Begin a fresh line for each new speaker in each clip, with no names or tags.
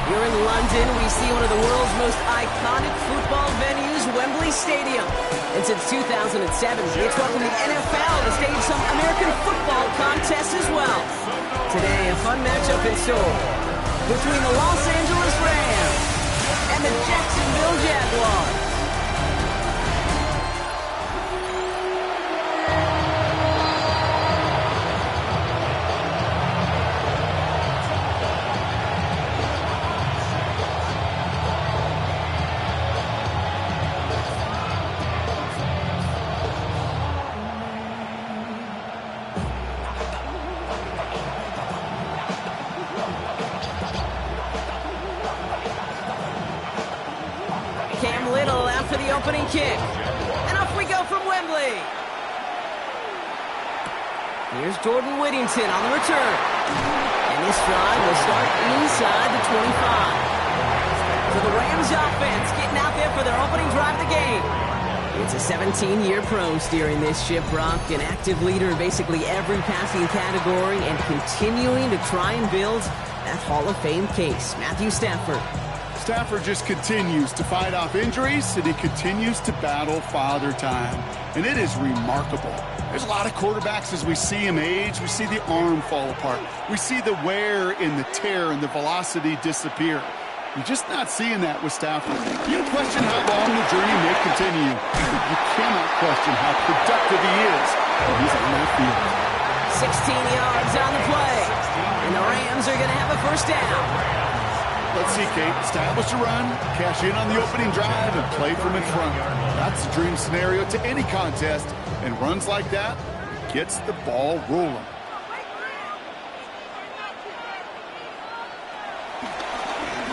Here in London, we see one of the world's most iconic football venues, Wembley Stadium. And since 2007, it's welcomed the NFL to stage some American football contests as well. Today, a fun matchup in store between the Los Angeles Rams and the Jacksonville Jaguars. For the opening kick. And off we go from Wembley. Here's Jordan Whittington on the return. And this drive will start inside the 25. So the Rams offense getting out there for their opening drive of the game. It's a 17-year pro steering this ship, Brock, an active leader in basically every passing category and continuing to try and build that Hall of Fame case. Matthew Stafford.
Stafford just continues to fight off injuries, and he continues to battle father time. And it is remarkable. There's a lot of quarterbacks as we see him age. We see the arm fall apart. We see the wear in the tear and the velocity disappear. You're just not seeing that with Stafford. You can question how long the journey may continue. You cannot question how productive he is when he's on that field.
16 yards on the play. And the Rams are going to have a first down.
Let's see, Kate. Establish a run, cash in on the opening drive, and play from in front. That's the dream scenario to any contest, and runs like that gets the ball rolling.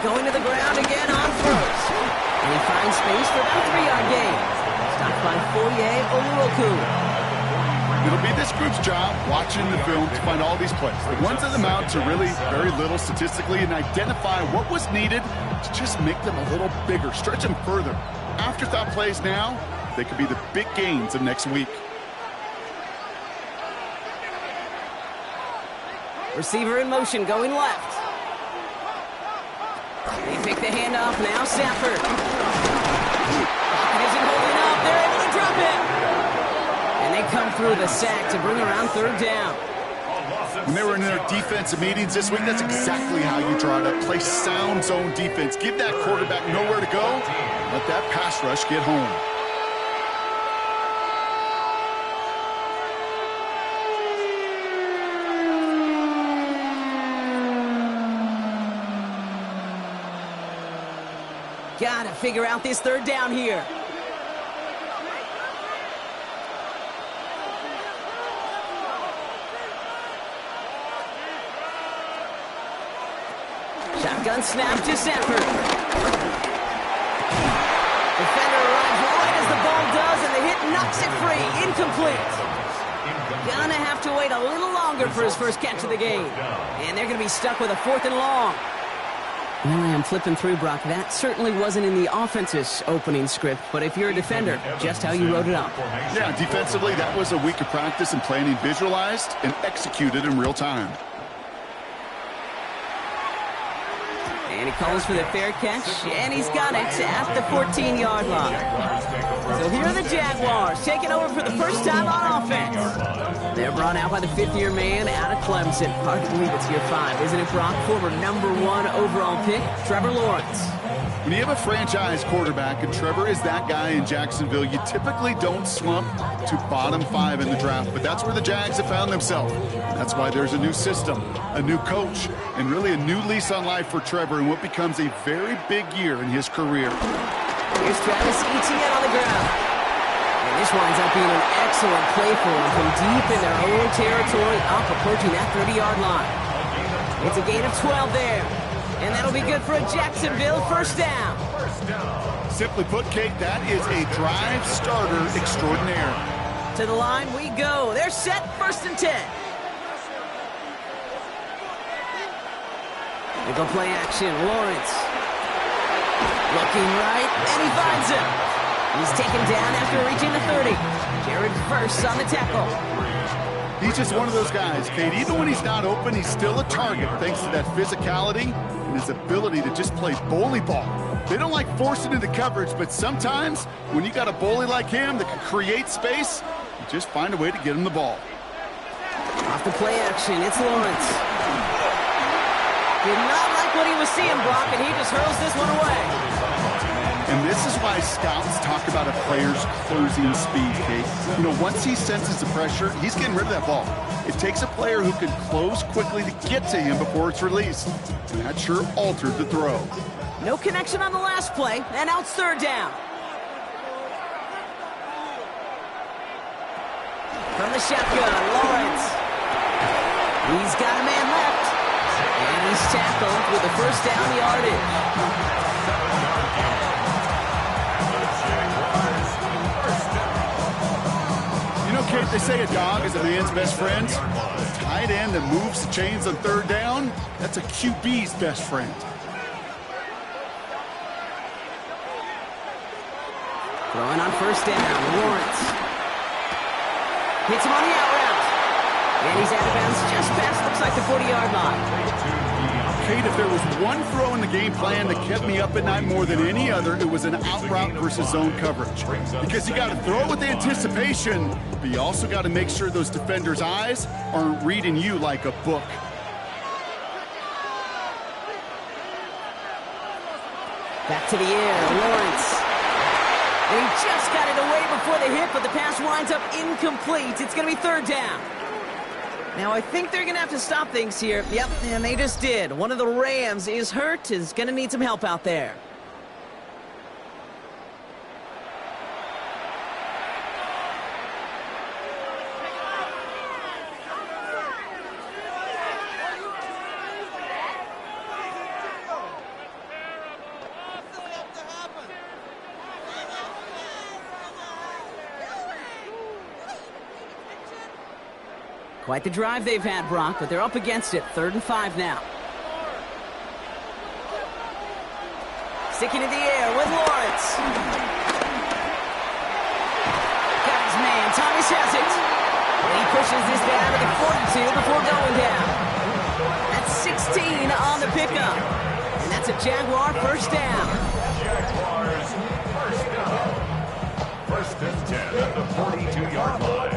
Going to the ground again on first. And he finds space for about a 3-yard gain. Stopped by Foye Oluokun.
It'll be this group's job watching the film to find all these plays. The ones that amount to really very little statistically and identify what was needed to just make them a little bigger, stretch them further. Afterthought plays now, they could be the big gains of next week.
Receiver in motion going left. They pick the handoff now, Stafford. Pocket isn't holding up. They're able to drop it. And they come through the sack to bring around third down.
When they were in their defensive meetings this week, that's exactly how you draw it up. Play sound zone defense. Give that quarterback nowhere to go. Let that pass rush get home.
Got to figure out this third down here. Shotgun snap to Stafford. Defender arrives right as the ball does, and the hit knocks it free. Incomplete. Gonna have to wait a little longer for his first catch of the game. And they're going to be stuck with a 4th and long. Well, I'm flipping through, Brock. That certainly wasn't in the offense's opening script, but if you're a defender, just how you wrote it up.
Yeah, defensively, that was a week of practice and planning visualized and executed in real time.
And he calls for the fair catch, and he's got it at the 14-yard line. So here are the Jaguars taking over for the first time on offense. They're brought out by the 5th-year man out of Clemson. Hard to believe it's year 5, isn't it, Brock? Former #1 overall pick, Trevor Lawrence.
When you have a franchise quarterback, and Trevor is that guy in Jacksonville, you typically don't slump to bottom 5 in the draft, but that's where the Jags have found themselves. That's why there's a new system, a new coach, and really a new lease on life for Trevor in what becomes a very big year in his career.
Here's Travis Etienne on the ground. And this winds up being an excellent play for him from deep in their own territory, up approaching that 30-yard line. It's a gain of 12 there. And that'll be good for a Jacksonville first down.
Simply put, Kate, that is a drive starter extraordinaire.
To the line we go. They're set, 1st and 10. They go play action. Lawrence. Looking right, and he finds him. He's taken down after reaching the 30. Jared Verse on the tackle.
He's just one of those guys, Kate. Even when he's not open, he's still a target thanks to that physicality and his ability to just play bully ball. They don't like forcing into coverage, but sometimes when you got a bully like him that can create space, you just find a way to get him the ball.
Off the play action, it's Lawrence. Did not like what he was seeing, Brock, and he just hurls this one away.
And this is why scouts talk about a player's closing speed, Kate. You know, once he senses the pressure, he's getting rid of that ball. It takes a player who can close quickly to get to him before it's released. And that sure altered the throw.
No connection on the last play, and now it's third down. From the shotgun, Lawrence. He's got a man left. And he's tackled with a first down yardage.
Kate, they say a dog is a man's best friend. A tight end that moves the chains on third down, that's a QB's best friend.
Throwing on first down, Lawrence. Hits him on the out route. And he's out of bounds just past, looks like the 40-yard line.
Kate, if there was one throw in the game plan that kept me up at night more than any other, it was an out route versus zone coverage. Because you got to throw with anticipation, but you also got to make sure those defenders' eyes aren't reading you like a book.
Back to the air, Lawrence. And he just got it away before the hit, but the pass winds up incomplete. It's going to be third down. Now, I think they're going to have to stop things here. Yep, and they just did. One of the Rams is hurt, is going to need some help out there. Quite the drive they've had, Brock, but they're up against it. 3rd and 5 now. Sticking in the air with Lawrence. Got his man. Thomas has it. And he pushes this down to the 42 before going down. That's 16 on the pickup. And that's a Jaguar first down.
Jaguars first down. 1st and 10 at the 42-yard line.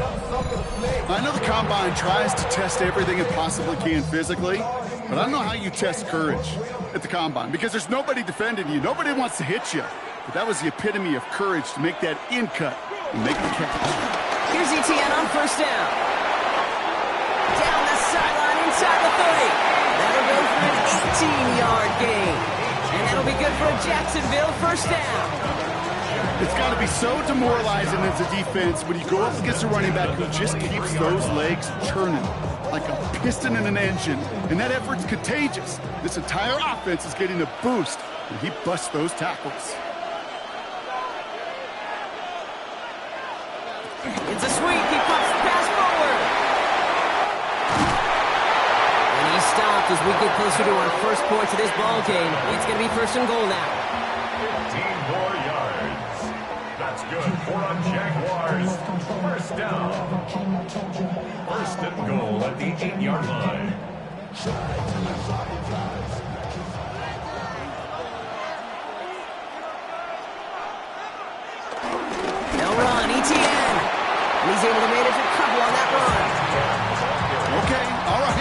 I know the Combine tries to test everything it possibly can physically, but I don't know how you test courage at the Combine because there's nobody defending you. Nobody wants to hit you. But that was the epitome of courage to make that in cut and make the catch.
Here's Etienne on first down. Down the sideline inside the 30. That'll go for an 18-yard gain. And that'll be good for a Jacksonville first down.
It's got to be so demoralizing as a defense when you go up against a running back who just keeps those legs churning like a piston in an engine. And that effort's contagious. This entire offense is getting a boost when he busts those tackles.
It's a sweep. He pops the pass forward. And he's stopped as we get closer to our first points of this ball game. It's going to be 1st and goal now.
15 more yards. That's good for a Jaguars. First down. 1st and goal at the 8-yard line.
They'll run. Etienne. And he's able to manage a couple on that run.
Okay, all right.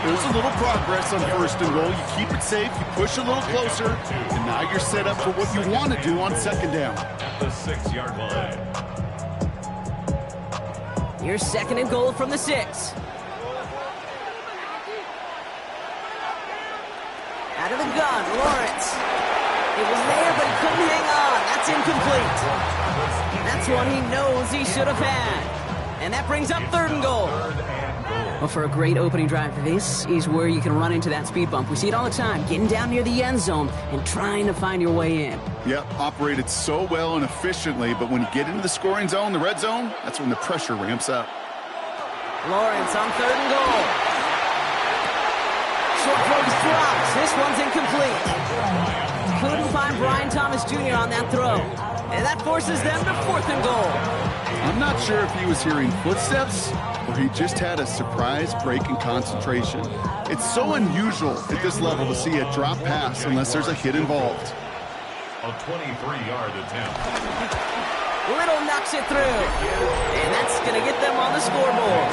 There's a little progress on 1st and goal. You keep it safe, you push a little closer, and now you're set up for what you want to do on 2nd down.
At the 6-yard line.
Here's 2nd and goal from the 6. Out of the gun, Lawrence. It was there, but he couldn't hang on. That's incomplete. That's one he knows he should have had. And that brings up 3rd and goal. Well, for a great opening drive, this is where you can run into that speed bump. We see it all the time, getting down near the end zone and trying to find your way in.
Yep, operated so well and efficiently, but when you get into the scoring zone, the red zone, that's when the pressure ramps up.
Lawrence on 3rd and goal. Short throws drops. This one's incomplete. Couldn't find Brian Thomas Jr. on that throw. And that forces them to 4th and goal.
I'm not sure if he was hearing footsteps or he just had a surprise break in concentration. It's so unusual at this level to see a drop pass unless there's a hit involved.
A 23-yard attempt.
Little knocks it through. And that's going to get them on the scoreboard.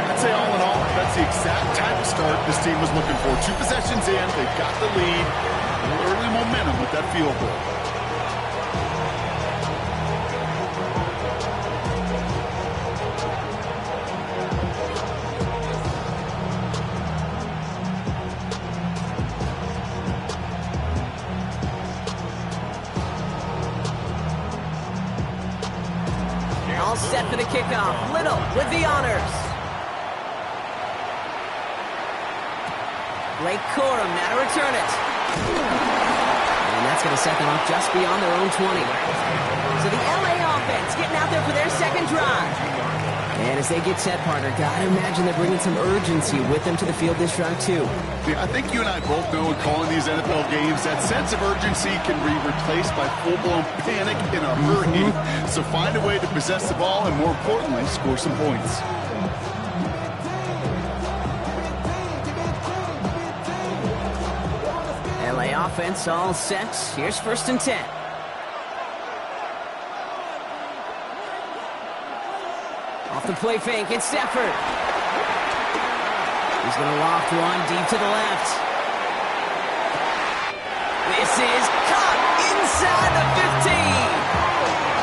I'd say all in all, that's the exact type of start this team was looking for. 2 possessions in, they've got the lead. A little early momentum with that field goal.
All set for the kickoff. Little with the honors. Blake Corum now to return it. And that's going to set them off just beyond their own 20. So the LA offense getting out there for their second drive. And as they get set, partner, gotta imagine they're bringing some urgency with them to the field this drive, too.
Yeah, I think you and I both know in calling these NFL games that sense of urgency can be replaced by full-blown panic in a hurry. So find a way to possess the ball and, more importantly, score some points.
LA offense all set. Here's 1st and 10. Off the play fake, it's Stafford. He's going to loft one deep to the left. This is caught inside the 15.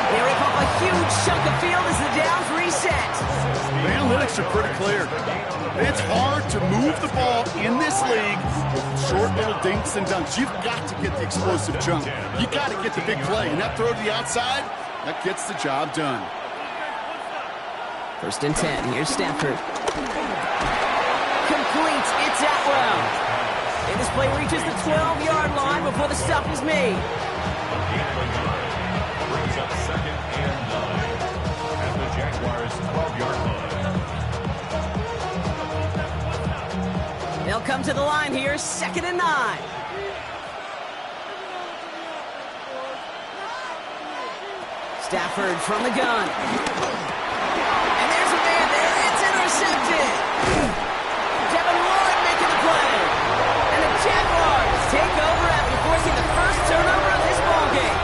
They rip off a huge chunk of field as the downs reset.
The analytics are pretty clear. It's hard to move the ball in this league with short little dinks and dunks. You've got to get the explosive jump. You got to get the big play. And that throw to the outside, that gets the job done.
1st and 10. Here's Stafford. Complete. It's Atwell. And this play reaches the 12-yard line before the stop is made.
Brings up 2nd and 9 at the Jaguars' 12-yard line.
They'll come to the line here. 2nd and 9. Stafford from the gun. Intercepted. Devin Lloyd making the play. And the Jaguars take over after forcing the first turnover of this ballgame.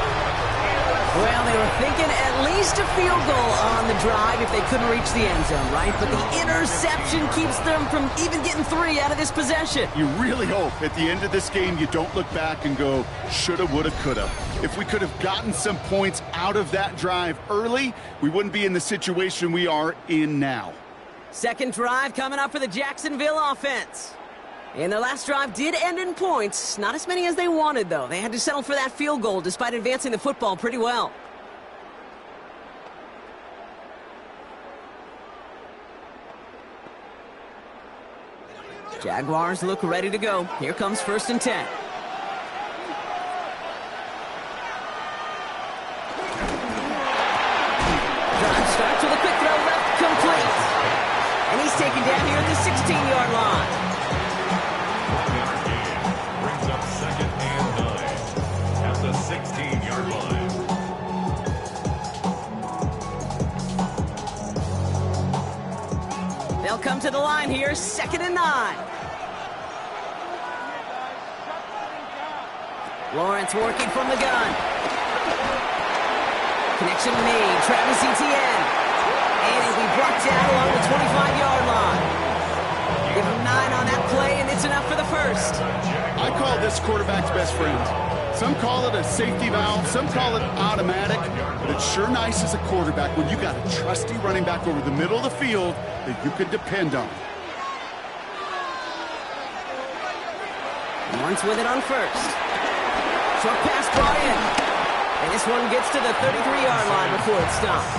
Well, they were thinking at least a field goal on the drive if they couldn't reach the end zone, right? But the interception keeps them from even getting 3 out of this possession.
You really hope at the end of this game you don't look back and go, shoulda, woulda, coulda. If we could have gotten some points out of that drive early, we wouldn't be in the situation we are in now.
Second drive coming up for the Jacksonville offense. And their last drive did end in points. Not as many as they wanted, though. They had to settle for that field goal despite advancing the football pretty well. Jaguars look ready to go. Here comes 1st and 10. Drive starts with a quick throw left, complete. And he's taken down here at the 16-yard line.
Brings up 2nd and 9 at the 16-yard line.
They'll come to the line here, 2nd and 9. Lawrence working from the gun. Connection made, Travis Etienne. And he'll be brought down along the 25-yard line. Give him 9 on that play, and it's enough for the first.
I call this quarterback's best friend. Some call it a safety valve, some call it automatic, but it's sure nice as a quarterback when you got a trusty running back over the middle of the field that you can depend on.
Lawrence with it on first. Short pass brought in. And this one gets to the 33-yard line before it stops.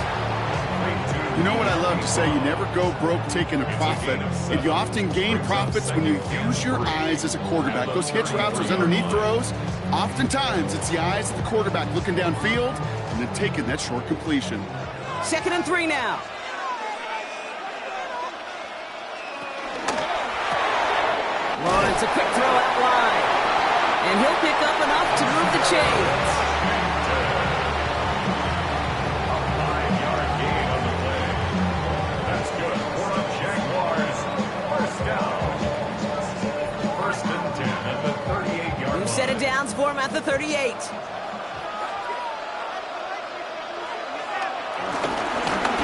You know what I love to say? You never go broke taking a profit. And you often gain profits when you use your eyes as a quarterback. Those hitch routes, those underneath throws, oftentimes it's the eyes of the quarterback looking downfield and then taking that short completion.
2nd and 3 now. Lawrence, a quick throw out wide. And he'll pick up enough to move the chains. 38.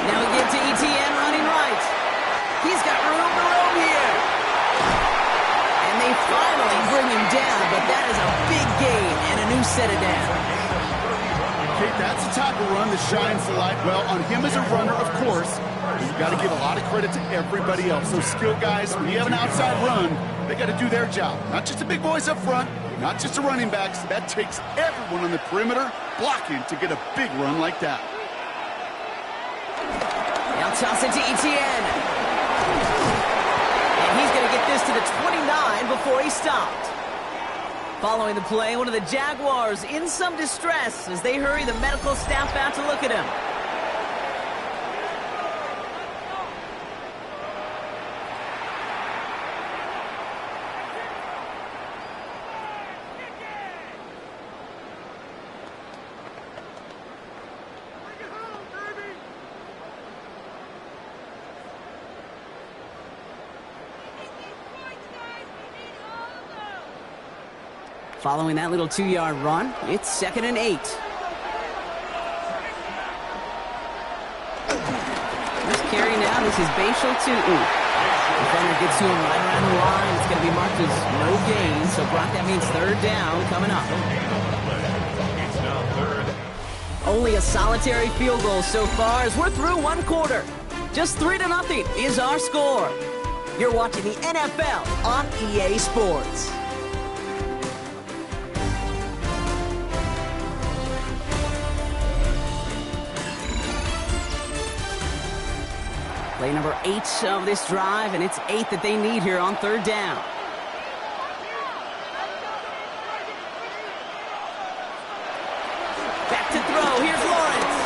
Now we get to ETN running right. He's got room to roam here. And they finally bring him down, but that is a big gain and a new set of down.
Kate, that's the type of run that shines the light well on him as a runner, of course. But you've got to give a lot of credit to everybody else. Those skilled guys, when you have an outside run, they got to do their job. Not just the big boys up front, not just the running backs. That takes everyone on the perimeter blocking to get a big run like that.
Now toss it to ETN. And he's going to get this to the 29 before he stopped. Following the play, one of the Jaguars in some distress as they hurry the medical staff out to look at him. Following that little 2-yard run, it's 2nd and 8. First carry now, this is Bashal to Defender gets to him right around the line. It's going to be marked as no gain, so Brock, that means 3rd down coming up. Only a solitary field goal so far as we're through one quarter. Just 3-0 is our score. You're watching the NFL on EA Sports. Play number 8 of this drive, and it's 8 that they need here on 3rd down. Back to throw. Here's Lawrence.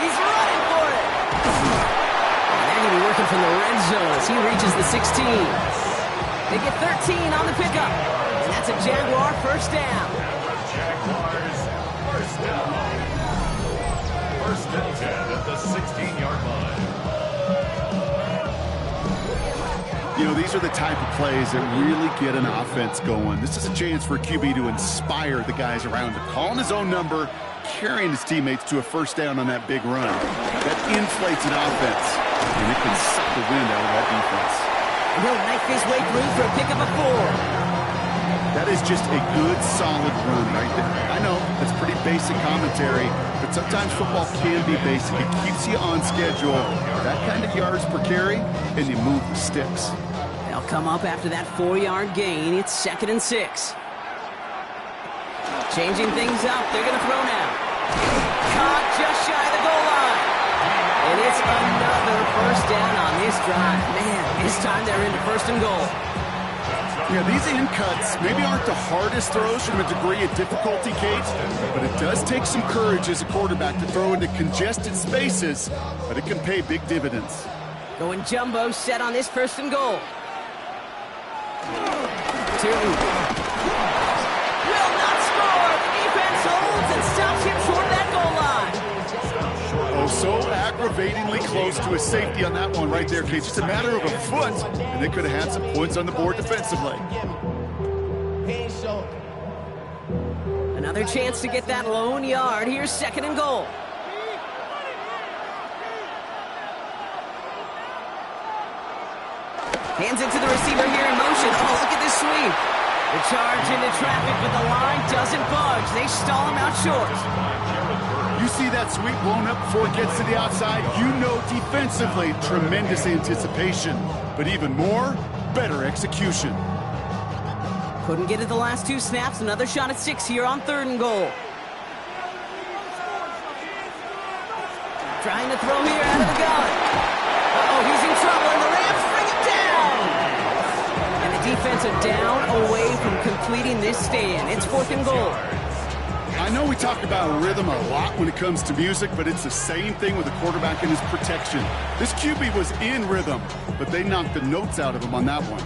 He's running for it. And they're going to be working from the red zone as he reaches the 16. They get 13 on the pickup. And that's a Jaguar 1st down.
Jaguars, 1st down. 1st and 10 at the 16-yard line.
You know, these are the type of plays that really get an offense going. This is a chance for QB to inspire the guys around him. Calling his own number, carrying his teammates to a 1st down on that big run. That inflates an offense, and it can suck the wind out of that defense.
And he'll knife his way through for a pickup of 4.
That is just a good, solid run right there. I know, that's pretty basic commentary, but sometimes football can be basic. It keeps you on schedule. That kind of yards per carry, and you move the sticks.
They'll come up after that 4-yard gain. It's 2nd and 6. Changing things up. They're going to throw now. Caught just shy of the goal line. And it's another 1st down on this drive. Man, this time they're into 1st and goal.
Yeah, these in cuts maybe aren't the hardest throws from a degree of difficulty, Kate, but it does take some courage as a quarterback to throw into congested spaces, but it can pay big dividends.
Going jumbo set on this 1st and goal. 2. Will not score. The defense holds and stops him short of that goal line.
Oh, so aggravatingly close to a safety on that one right there, Kate. Just a matter of a foot, and they could have had some points on the board defensively.
Another chance to get that lone yard. Here's 2nd and goal. Hands it to the receiver here in motion. Oh, look at this sweep. The charge into traffic, but the line doesn't budge. They stall him out short.
You see that sweep blown up before it gets to the outside. You know defensively, tremendous anticipation. But even more, better execution.
Couldn't get it the last 2 snaps. Another shot at 6 here on 3rd and goal. Trying to throw here out of the gun. Uh-oh, he's in trouble, and the Rams bring him down. And the defense are down away from completing this stand. It's 4th and goal.
I know we talk about rhythm a lot when it comes to music, but it's the same thing with the quarterback and his protection. This QB was in rhythm, but they knocked the notes out of him on that one.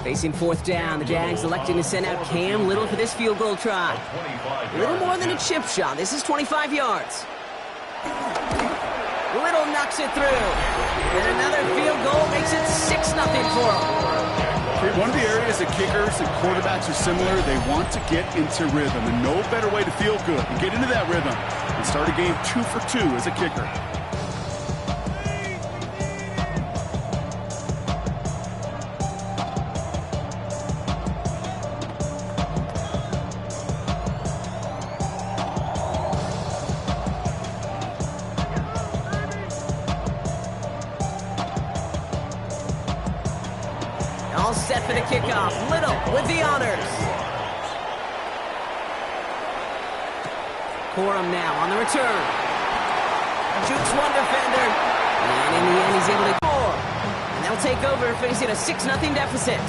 Facing 4th down, the Jags electing to send out Cam Little for this field goal try. A little more than a chip shot. This is 25 yards. Little knocks it through. And another field goal makes it 6-0 for them.
One of the areas that kickers and quarterbacks are similar, they want to get into rhythm. And no better way to feel good and get into that rhythm and start a game 2 for 2 as a kicker.
All set for the kickoff. Little with the honors. Corum now on the return. Shoots one defender. And in the end, he's able to score. And they'll take over, facing a 6-0 deficit.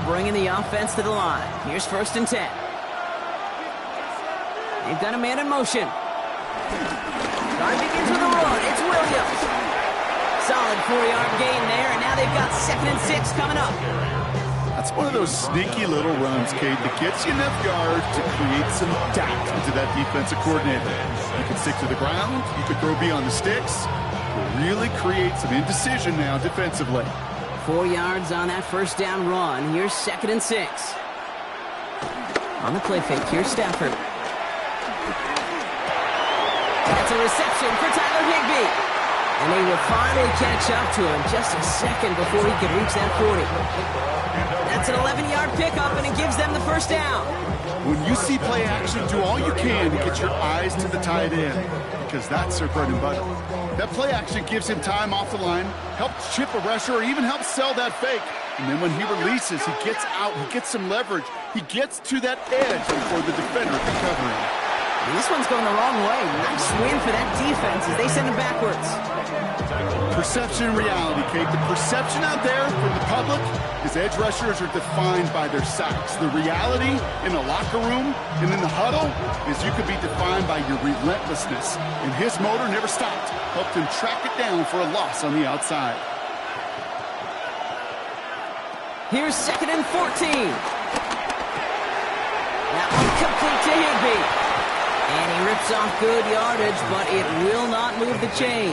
Bringing the offense to the line. Here's 1st and 10. They've got a man in motion. Guard begins with a run. It's Williams. Solid 4-yard gain there, and now they've got 2nd and 6 coming up.
That's one of those sneaky little runs, Kate, that gets you enough yards to create some doubt into that defensive coordinator. You can stick to the ground. You can throw beyond the sticks. You'll really create some indecision now defensively.
4 yards on that 1st down run. Here's 2nd and 6. On the play fake, here's Stafford. That's a reception for Tyler Higbee. And they will finally catch up to him just a second before he can reach that 40. That's an 11-yard pickup, and it gives them the 1st down.
When you see play action, do all you can to get your eyes to the tight end, because that's their bread and butter. That play action gives him time off the line, helps chip a rusher, or even helps sell that fake. And then when he releases, he gets out, he gets some leverage. He gets to that edge before the defender can cover him.
And this one's going the wrong way. Nice win for that defense as they send him backwards.
Perception and reality, Kate. The perception out there from the public is edge rushers are defined by their sacks. The reality in the locker room and in the huddle is you could be defined by your relentlessness. And his motor never stopped. Helped him track it down for a loss on the outside.
Here's 2nd and 14. That one complete to Higbee. And he rips off good yardage, but it will not move the chains.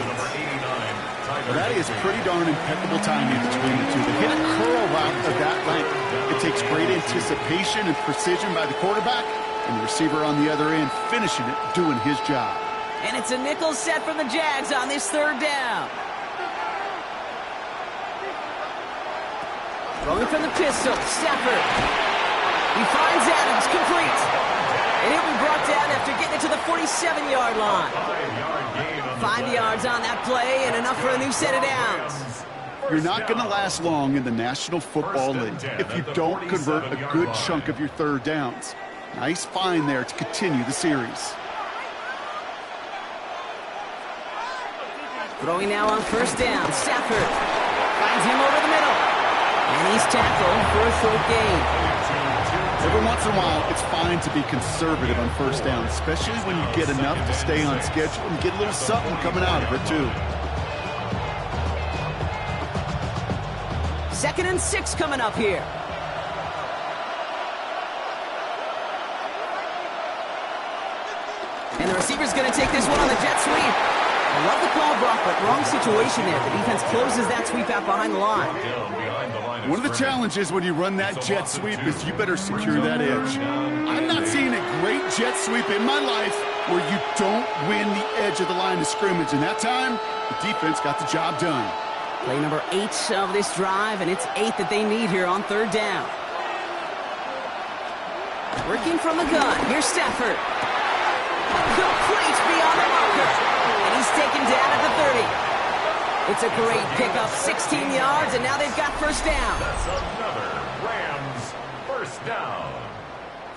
Well, that is pretty darn impeccable timing between the two. To hit a curl route of that length, it takes great anticipation and precision by the quarterback, and the receiver on the other end finishing it, doing his job.
And it's a nickel set from the Jags on this 3rd down. Throwing from the pistol, Stafford. He finds Adams, complete. And he'll be brought down after getting it to the 47-yard line. 5 yards on that play and enough for a new set of downs.
You're not going to last long in the National Football League if you don't convert a good chunk of your 3rd downs. Nice find there to continue the series.
Throwing now on 1st down, Stafford finds him over the middle. And he's tackled for a 3rd gain.
Every once in a while, it's fine to be conservative on 1st down, especially when you get enough to stay on schedule and get a little something coming out of it, too.
2nd and 6 coming up here. And the receiver's going to take this one on the jet sweep. I love the call, Brock, but wrong situation there. The defense closes that sweep out behind the line.
One of the challenges when you run that jet sweep is you better secure that edge. I'm not seeing a great jet sweep in my life where you don't win the edge of the line of scrimmage. And that time, the defense got the job done.
Play number 8 of this drive, and it's 8 that they need here on 3rd down. Working from the gun, here's Stafford. Complete beyond the marker. And he's taken down at the 30. It's a great pickup, 16 yards, and now they've got 1st down.
That's another Rams 1st down.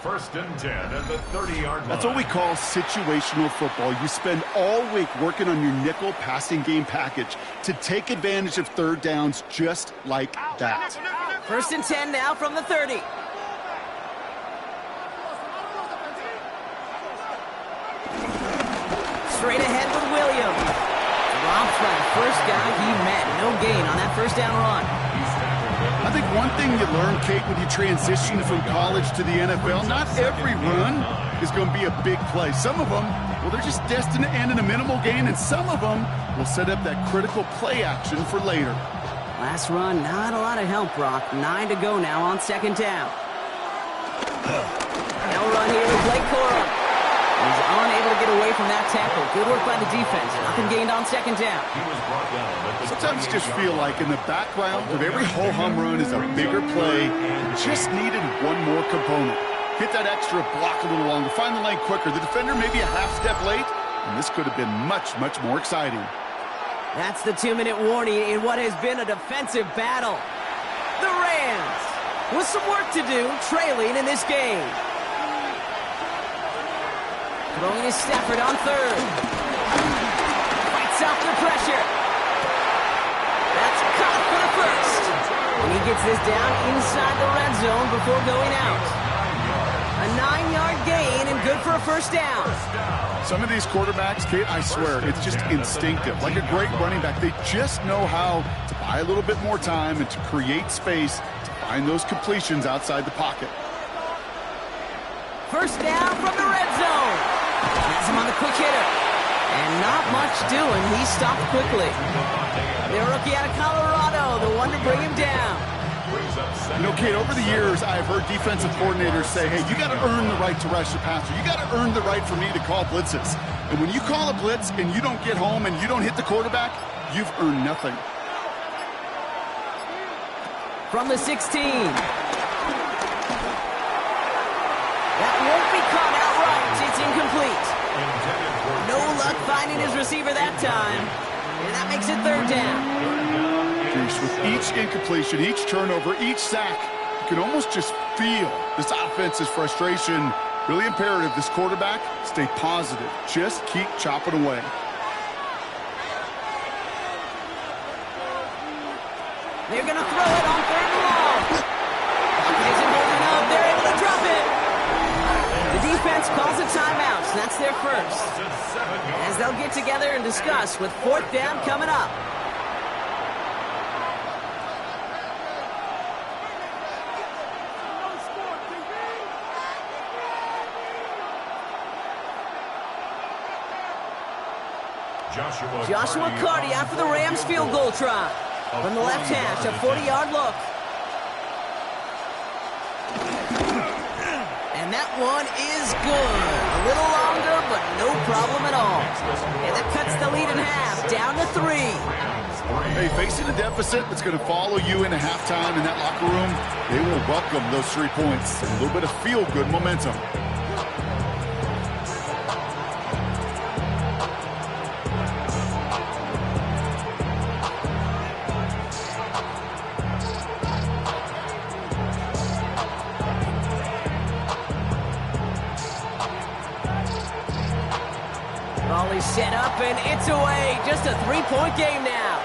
1st and 10 at the 30-yard line.
That's what we call situational football. You spend all week working on your nickel passing game package to take advantage of 3rd downs just like that.
1st and 10 now from the 30. Straight ahead with Will. first down run.
I think one thing you learn, Kate, when you transition from college to the NFL, not every run is going to be a big play. Some of them, well, they're just destined to end in a minimal gain, and some of them will set up that critical play action for later.
Last run, not a lot of help, Brock. 9 to go now on second down. Now run here with Blake Corum. He's unable to get away from that tackle. Good work by the defense. Nothing gained on second down.
Sometimes you just feel like in the background of every ho-hum run is a bigger play. Just needed one more component. Hit that extra block a little longer. Find the lane quicker. The defender maybe a half step late, and this could have been much, much more exciting.
That's the 2-minute warning in what has been a defensive battle. The Rams, with some work to do, trailing in this game. Throwing is Stafford on third. Fights off the pressure. That's caught for the first. And he gets this down inside the red zone before going out. A 9-yard gain and good for a first down.
Some of these quarterbacks, Kate, I swear, it's just instinctive. Like a great running back, they just know how to buy a little bit more time and to create space to find those completions outside the pocket.
First down from the red zone. Has him on the quick hitter. And not much doing. He stopped quickly. The rookie out of Colorado, the one to bring him down.
You know, Kate, over the years, I've heard defensive coordinators say, hey, you got to earn the right to rush the passer. You got to earn the right for me to call blitzes. And when you call a blitz and you don't get home and you don't hit the quarterback, you've earned nothing.
From the 16. That won't be caught outright. It's incomplete. No luck finding his receiver that time. And that makes it third down.
With each incompletion, each turnover, each sack, you can almost just feel this offense's frustration. Really imperative, this quarterback, stay positive. Just keep chopping away.
They're going to throw it on third and long. Isn't holding up. They're able to drop it. The defense calls a timeout. So that's their first. As they'll get together and discuss with fourth down coming up. Joshua Carty out for the Rams field goal try. From the left hash, a 40-yard look. And that one is good. A little longer, but no problem at all. And that cuts the lead in half, down to 3.
Hey, facing a deficit that's going to follow you into halftime in that locker room, they will welcome those 3 points. A little bit of feel-good momentum.
Volley set up, and it's away. Just a 3-point game now.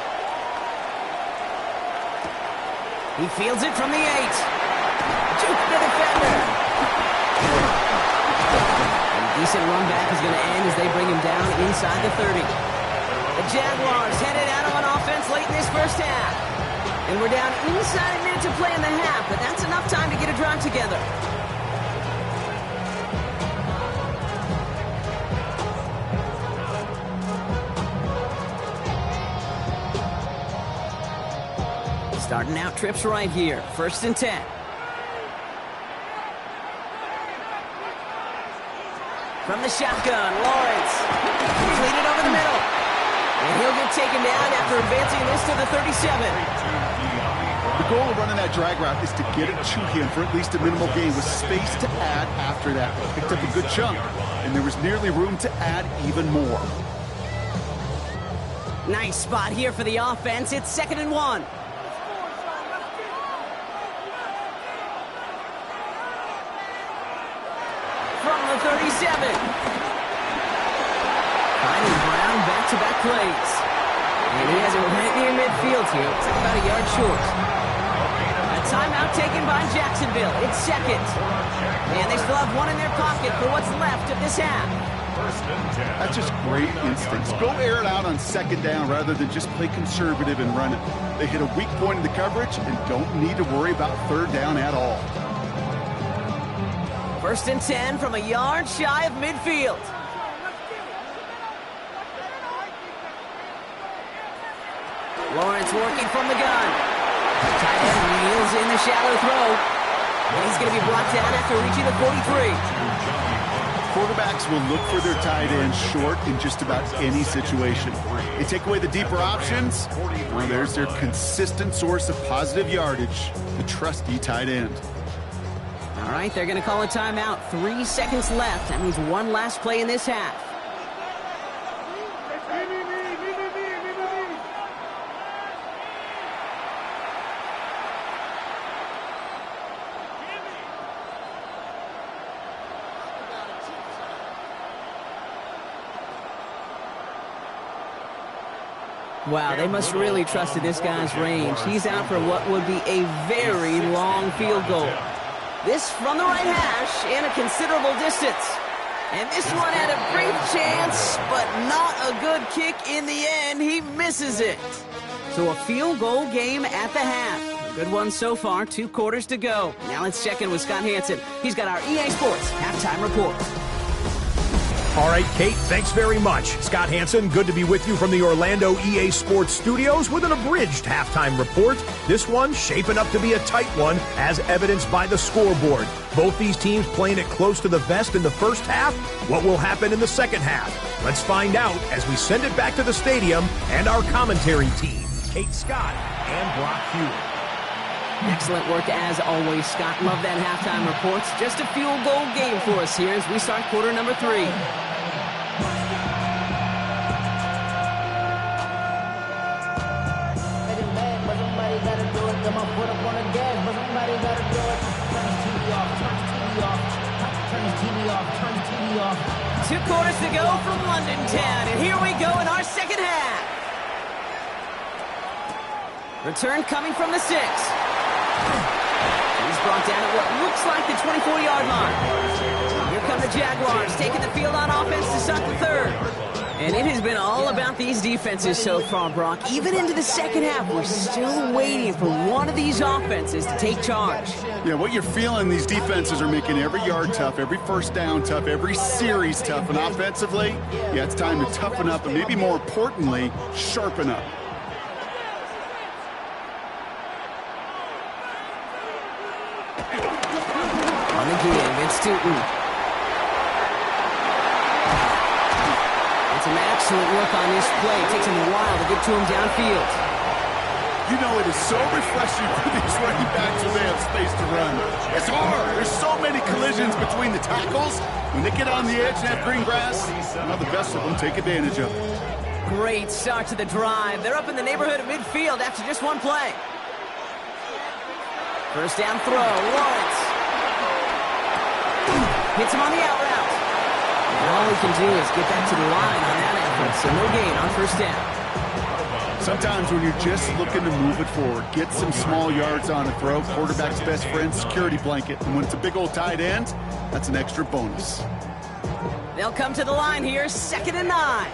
He fields it from the 8. Juke the defender. And a decent run back is going to end as they bring him down inside the 30. The Jaguars headed out on offense late in this first half. And we're down inside a minute to play in the half, but that's enough time to get a drive together. Starting out trips right here. First and 10. From the shotgun, Lawrence. Completed over the middle. And he'll get taken down after advancing this to the 37.
The goal of running that drag route is to get it to him for at least a minimal gain with space to add after that. Picked up a good chunk, and there was nearly room to add even more.
Nice spot here for the offense. It's 2nd and 1. From the 37. Finding Brown back-to-back plays. And he has it right near midfield here. It's like about a yard short. A timeout taken by Jacksonville. It's 2nd. And they still have one in their pocket for what's left of this half.
First and 10.
That's just great instincts. Go air it out on second down rather than just play conservative and run it. They hit a weak point in the coverage and don't need to worry about third down at all.
First and 10 from a yard shy of midfield. Lawrence working from the gun. Tight end wheels in the shallow throw. And he's going to be brought down after reaching the 43.
Quarterbacks will look for their tight end short in just about any situation. They take away the deeper options. Well, there's their consistent source of positive yardage, the trusty tight end.
All right, they're going to call a timeout. 3 seconds left. That means one last play in this half. Wow, they must really trusted this guy's range. He's out for what would be a very long field goal. This from the right hash and a considerable distance. And this one had a brief chance, but not a good kick in the end. He misses it. So a field goal game at the half. Good one so far, 2 quarters to go. Now let's check in with Scott Hanson. He's got our EA Sports halftime report.
All right, Kate, thanks very much. Scott Hanson, good to be with you from the Orlando EA Sports Studios with an abridged halftime report. This one shaping up to be a tight one, as evidenced by the scoreboard. Both these teams playing it close to the vest in the first half. What will happen in the second half? Let's find out as we send it back to the stadium and our commentary team, Kate Scott and Brock Hughes.
Excellent work as always, Scott. Love that halftime reports. Just a field goal game for us here as we start quarter number 3. Two quarters to go from London Town, and here we go in our second half. Return coming from the 6. He's brought down at what looks like the 24-yard line. Here come the Jaguars, taking the field on offense to start the third. And it has been all about these defenses so far, Brock. Even into the second half, we're still waiting for one of these offenses to take charge.
Yeah, what you're feeling, these defenses are making every yard tough, every first down tough, every series tough. And offensively, yeah, it's time to toughen up and maybe more importantly, sharpen up.
On the give, it's Tootin. Some excellent work on this play. It takes him a while to get to him downfield.
You know, it is so refreshing for these running backs when they have space to run. It's hard. There's so many collisions between the tackles. When they get on the edge and have green grass, now the best of them take advantage of it.
Great start to the drive. They're up in the neighborhood of midfield after just one play. First down throw, Lawrence. Hits him on the out route. And all he can do is get that to the line on that effort, so no gain on first down.
Sometimes when you're just looking to move it forward, get some small yards on a throw, quarterback's best friend, security blanket. And when it's a big old tight end, that's an extra bonus.
They'll come to the line here, 2nd and 9.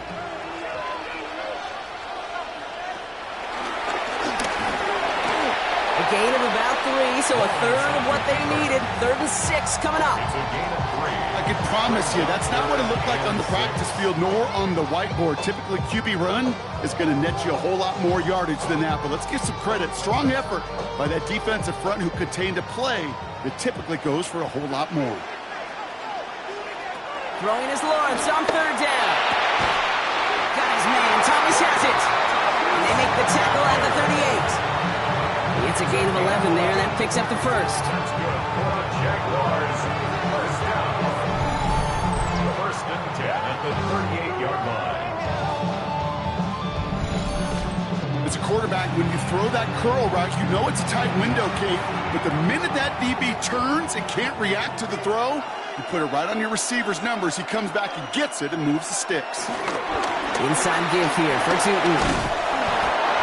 A gain of about 3, so a third of what they needed. 3rd and 6 coming up.
I can promise you, that's not what it looked like on the practice field nor on the whiteboard. Typically, QB run is going to net you a whole lot more yardage than that. But let's give some credit. Strong effort by that defensive front who contained a play that typically goes for a whole lot more.
Throwing is Lawrence on 3rd down. Got his man. Thomas has it. And they make the tackle at the 38. It's a gain of 11 there. That picks up the first.
That's good for the Jaguars. First down. First and 10 at the 38-yard line.
As a quarterback, when you throw that curl route, you know it's a tight window, Kate. But the minute that DB turns and can't react to the throw, you put it right on your receiver's numbers. He comes back and gets it and moves the sticks.
Inside give here for Tootin.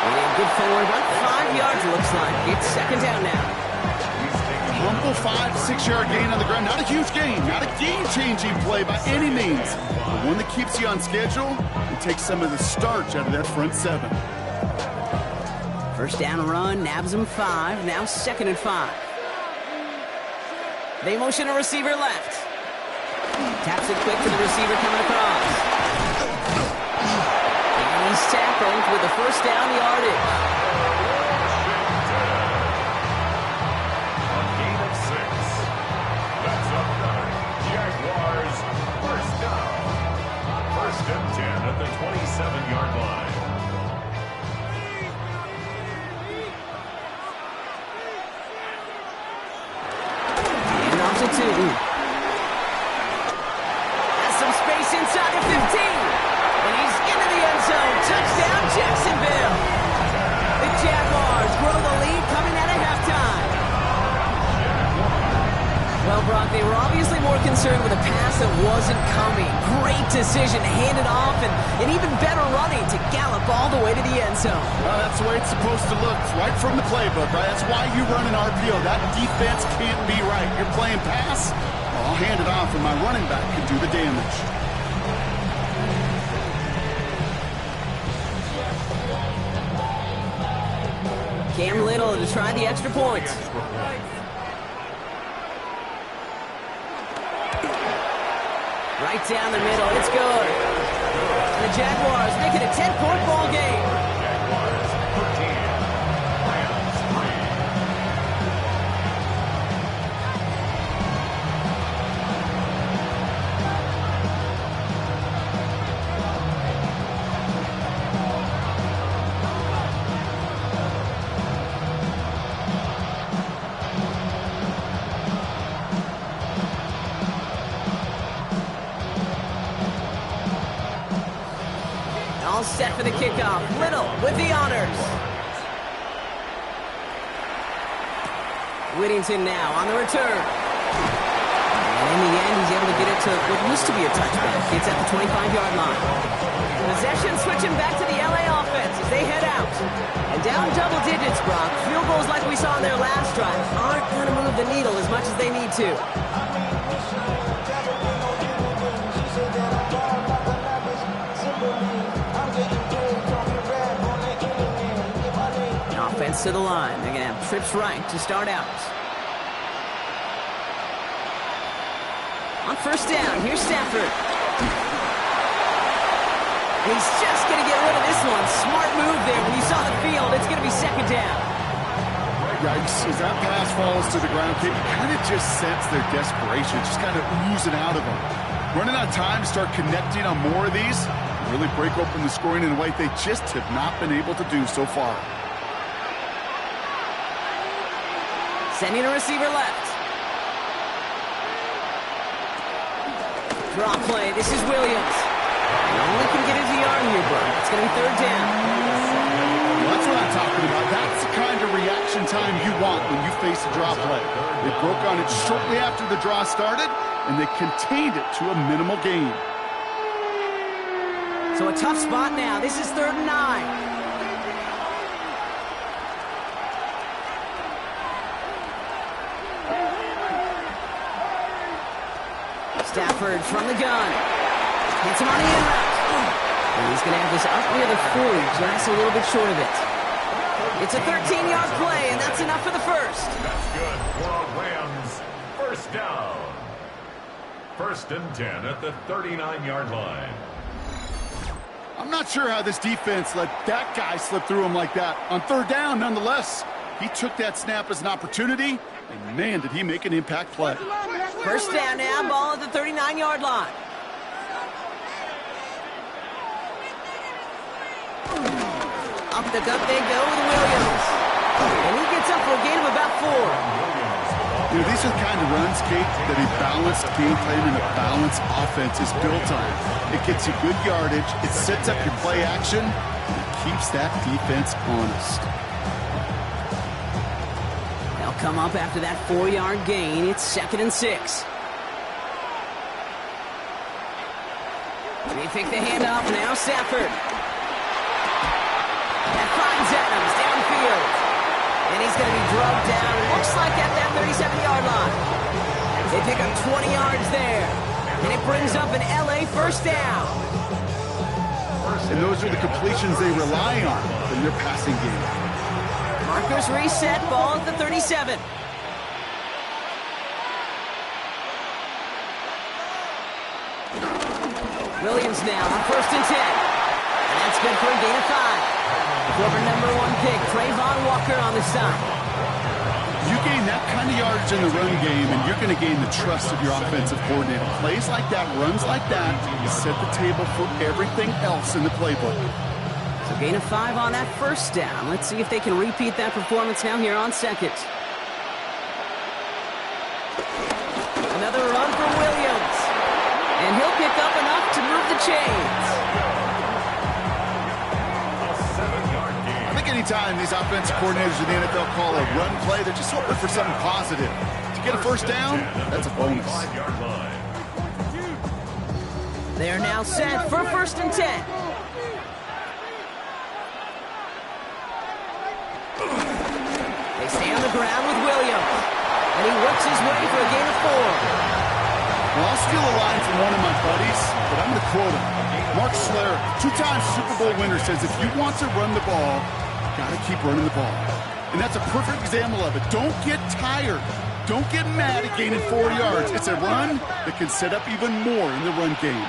And good forward, about 5 yards, it looks like. It's 2nd down now.
humble 5 to 6 yard gain on the ground. Not a huge gain, not a game-changing play by any means, but one that keeps you on schedule and takes some of the starch out of that front 7.
First down run, nabs him 5, now 2nd and 5. They motion a receiver left. Taps it quick to the receiver coming across. And he's tackled with the first down yardage.
A gain of 6. That's up 9. Jaguars, first down. 1st and 10 at the 27-yard line.
And off to 2. Some space inside the 15. And he's into the end zone. Touchdown, Jacksonville. The Jaguars grow the lead coming out of halftime. Well, Brock, they were obviously more concerned with a pass that wasn't coming. Great decision to hand it off, and even better running to gallop all the way to the end zone.
Well, that's the way it's supposed to look, right from the playbook, right? That's why you run an RPO. That defense can't be right. You're playing pass, I'll hand it off, and my running back can do the damage.
Cam Little to try the extra point. Right down the middle, it's good. And the Jaguars make it a 10-point ball game.
Jaguars 13, Rams 3.
All set for the kickoff. Little with the honors. Whittington now on the return. And in the end, he's able to get it to what used to be a touchback. It's at the 25-yard line. Possession switching back to the LA offense as they head out. And down double digits, Brock. Field goals like we saw in their last drive aren't going to move the needle as much as they need to. Offense to the line. They're going to have trips right to start out. On first down, here's Stafford. He's just going to get rid of this one. Smart move there. When you saw the field, it's going to be 2nd down.
Yikes, as that pass falls to the ground, you kind of just sense their desperation, just kind of oozing out of them. Running out of time to start connecting on more of these, really break open the scoring in a way they just have not been able to do so far.
Sending a receiver left. Draw play. This is Williams. He only can get his yard here, bro. It's going to be 3rd down.
Well, that's what I'm talking about. That's the kind of reaction time you want when you face a draw play. They broke on it shortly after the draw started, and they contained it to a minimal gain.
So a tough spot now. This is 3rd and 9. Stafford from the gun. Hits him on the in route. And he's going to have this up near the 40, just a little bit short of it. It's a 13-yard play, and that's enough for the first.
That's good for a Rams first down. 1st and 10 at the 39-yard line.
I'm not sure how this defense let that guy slip through him like that. On 3rd down, nonetheless, he took that snap as an opportunity, and man, did he make an impact play.
First down now, ball at the 39-yard line. Up the gut they go with Williams. And he gets up for a gain of about 4.
You know, these are the kind of runs, Kate, that a balanced game plan and a balanced offense is built on. It gets you good yardage, it sets up your play action, and it keeps that defense honest.
They'll come up after that 4-yard gain. It's 2nd and 6. They pick the handoff now, Stafford. That finds Adams downfield. And he's going to be drugged down looks like at that 37-yard line. They pick up 20 yards there. And it brings up an LA first down.
And those are the completions they rely on in their passing game.
Markers reset, ball at the 37. Williams now on 1st and 10. And that's good for a gain of 5. Former number 1 pick, Trayvon Walker on the side.
You gain that kind of yardage in the run game, and you're going to gain the trust of your offensive coordinator. Plays like that, runs like that, you set the table for everything else in the playbook.
So gain of 5 on that first down. Let's see if they can repeat that performance now here on 2nd. Another run for Williams. And he'll pick up enough to move the chains.
I think anytime these offensive coordinators in the NFL call a run play, they're just hoping for something positive. To get a first down, that's a bonus.
They're now set for 1st and 10. They stay on the ground with Williams. And he works his way for a gain of 4.
Well, I'll steal a line from one of my buddies, but I'm going to quote him. Mark Schler, 2-time Super Bowl winner, says if you want to run the ball, you got to keep running the ball. And that's a perfect example of it. Don't get tired. Don't get mad at gaining 4 yards. It's a run that can set up even more in the run game.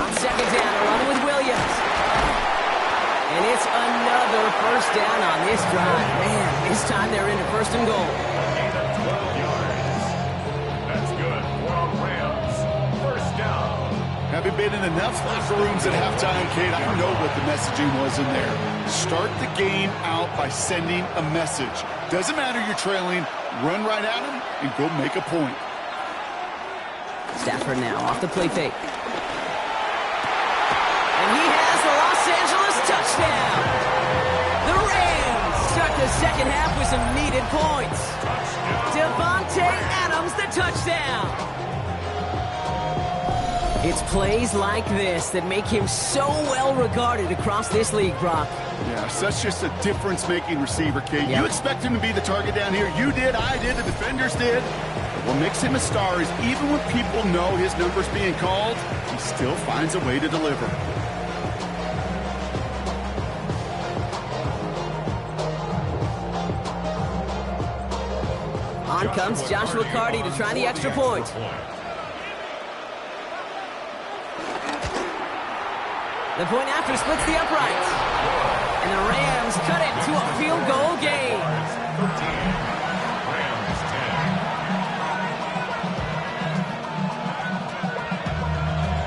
On 2nd down, a run with Williams. And it's another first down on this drive. Man, this time they're into 1st and goal.
Having been in enough locker rooms at halftime, Kate, I know what the messaging was in there. Start the game out by sending a message. Doesn't matter you're trailing, run right at them and go make a point.
Stafford now off the play fake. And he has the Los Angeles touchdown. The Rams start the second half with some needed points. Devontae Adams, the touchdown. It's plays like this that make him so well regarded across this league, Brock.
Yeah, such just a difference-making receiver, Kate.
Yep.
You expect him to be the target down here. You did, I did, the defenders did. But what makes him a star is even when people know his number's being called, he still finds a way to deliver.
On comes Joshua Carty to try the extra point. The point after splits the uprights. And the Rams cut it to a field goal game.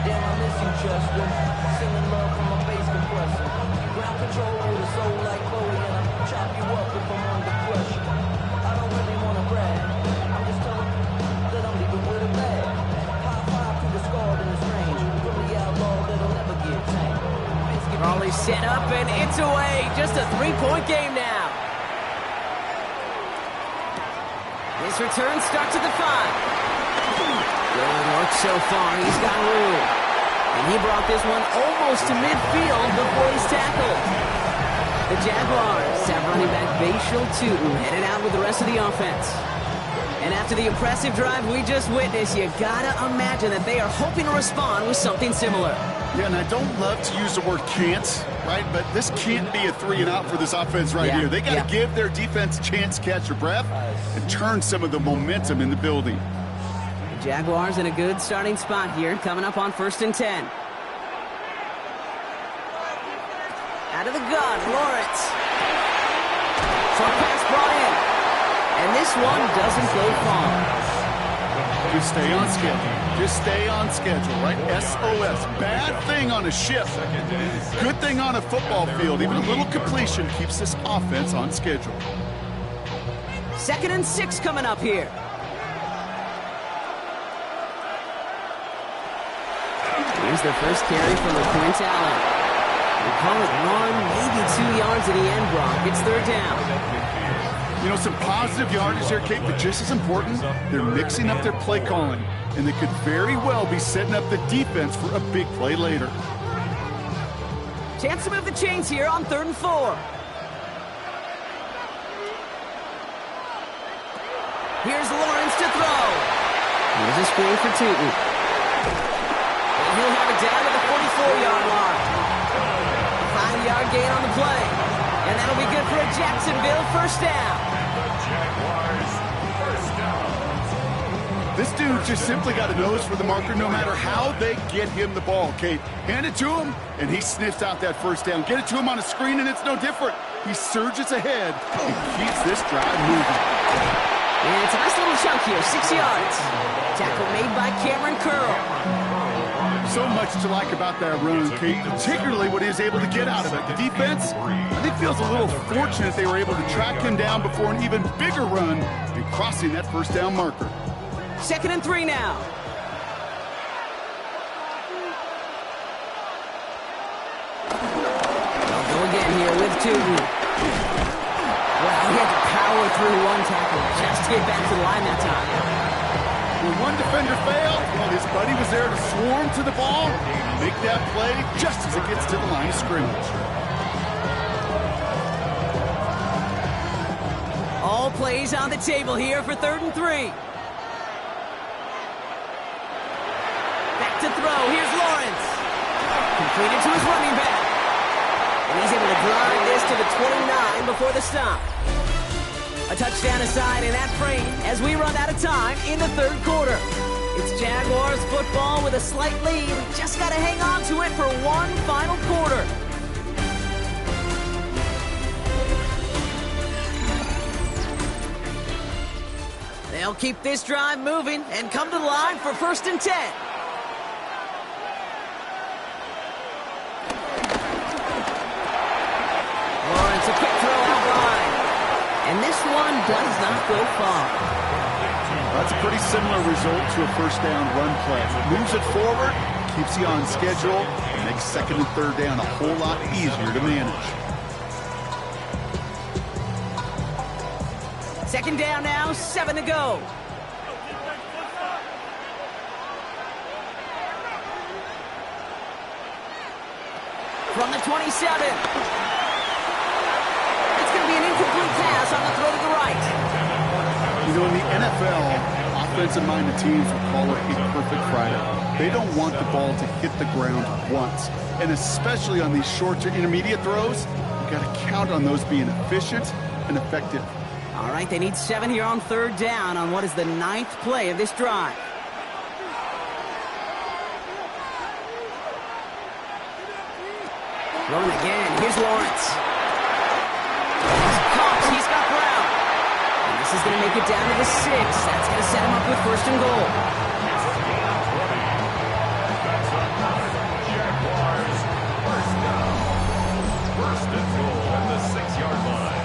Damn, I miss you, Chester. Singing love from my bass compressor. Ground control with a soul like Chloe, and I chop you up if I'm under pressure. I don't really want to brag. I'm just telling you that I'm leaving with a bag. High five to the scarred in the strange. From the outlaw that'll never get tamed.
Raleigh set up, and it's away. Just a 3-point game now. His return starts at the 5. Good work so far. He's got room. And he brought this one almost to midfield before he's tackled. The Jaguars have running back Bashal Tootin headed out with the rest of the offense. And after the impressive drive we just witnessed, you gotta imagine that they are hoping to respond with something similar.
Yeah, and I don't love to use the word can't, right? But this can't be a 3-and-out for this offense right here. They got to give their defense a chance to catch their breath and turn some of the momentum in the building.
The Jaguars in a good starting spot here, coming up on 1st and 10. Out of the gun, Lawrence. Short pass brought in. And this one doesn't go far.
Just stay on schedule. Just stay on schedule, right? SOS. Bad thing on a ship. Good thing on a football field. Even a little completion keeps this offense on schedule.
2nd and 6 coming up here. Here's the first carry from LaQuint Allen. We call it 1, maybe 2 yards at the end, Brock. It's 3rd down.
You know, some positive yardage there, Kate, but just as important, they're mixing up their play calling, and they could very well be setting up the defense for a big play later.
Chance to move the chains here on 3rd and 4. Here's Lawrence to throw. Here's a screen for Tootin. And he'll have it down to the 44-yard line. 5-yard gain on the play. And that'll be good for a Jacksonville first down.
Jaguars, first down.
This dude just simply got a nose for the marker no matter how they get him the ball, Kate. Hand it to him, and he sniffs out that first down. Get it to him on a screen, and it's no different. He surges ahead and keeps this drive moving.
And it's a nice little chunk here, 6 yards. Tackle made by Cameron Curl.
So much to like about that run, Kate, particularly what he was able to get out of it. The defense, I think, feels a little fortunate they were able to track him down before an even bigger run and crossing that first down marker.
2nd and 3 now. They'll go again here with Tootin. Well, he had to power through one tackle just to get back to the line that time.
When one defender failed, well, his buddy was there to swarm to the ball and make that play just as it gets to the line of scrimmage.
All plays on the table here for 3rd and 3. Back to throw. Here's Lawrence. Completed to his running back. And he's able to drive this to the 29 before the stop. A touchdown aside in that frame as we run out of time in the 3rd quarter. It's Jaguars football with a slight lead. Just got to hang on to it for one final quarter. They'll keep this drive moving and come to the line for 1st and 10. Lawrence, a quick throw out wide. And this one does not go far.
That's a pretty similar result to a first down run play. Moves it forward, keeps you on schedule, and makes 2nd and 3rd down a whole lot easier to manage.
2nd down now, 7 to go. From the 27. It's going to be an incomplete pass on the throw to the right.
You know, in the NFL, offensive-minded teams will call it a perfect Friday. They don't want the ball to hit the ground once. And especially on these short to intermediate throws, you've got to count on those being efficient and effective.
All right, they need 7 here on 3rd down on what is the 9th play of this drive. Throwing again. Here's Lawrence. He's caught. He's got Brown. And this is going to make it down to the 6. That's going to set him up with 1st and goal.
Jaguars, first down. 1st and goal at the 6-yard line.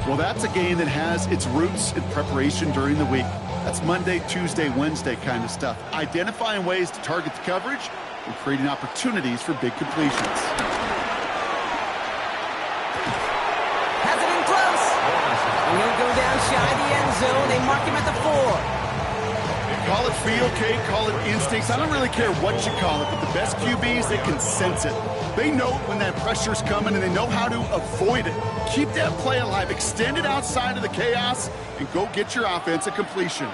Well, that's a game that has its roots in preparation during the week. That's Monday, Tuesday, Wednesday kind of stuff. Identifying ways to target the coverage and creating opportunities for big completions.
Has it in close. And he'll go down shy of the end zone. They mark him at the 4.
Call it feel, Kate, call it instincts. I don't really care what you call it, but the best QBs, they can sense it. They know when that pressure's coming, and they know how to avoid it. Keep that play alive. Extend it outside of the chaos, and go get your offense a completion.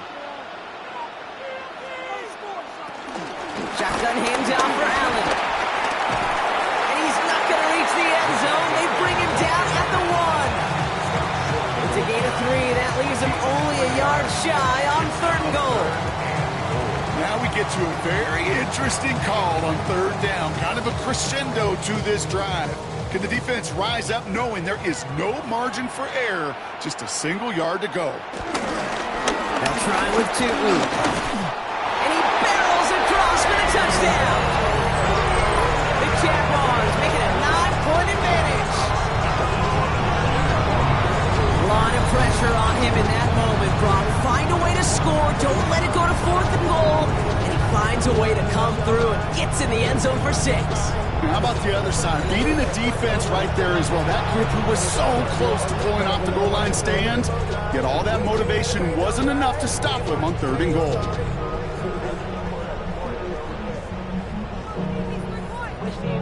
Shotgun handoff for Allen. And he's not going to reach the end zone. They bring him down at the 1. It's a gain of 3. That leaves him only a yard shy on 3rd and goal.
Now we get to a very interesting call on 3rd down. Kind of a crescendo to this drive. Can the defense rise up knowing there is no margin for error? Just a single yard to go.
They'll try with Tootin. And he barrels across for the touchdown. The Jaguars making a 9-point advantage. A lot of pressure on him in that moment, Brock. Find a way to score. Don't let it go to 4th and goal. And he finds a way to come through and gets in the end zone for 6.
How about the other side? Beating the defense right there as well. That group who was so close to pulling off the goal line stand, yet all that motivation wasn't enough to stop them on 3rd and goal.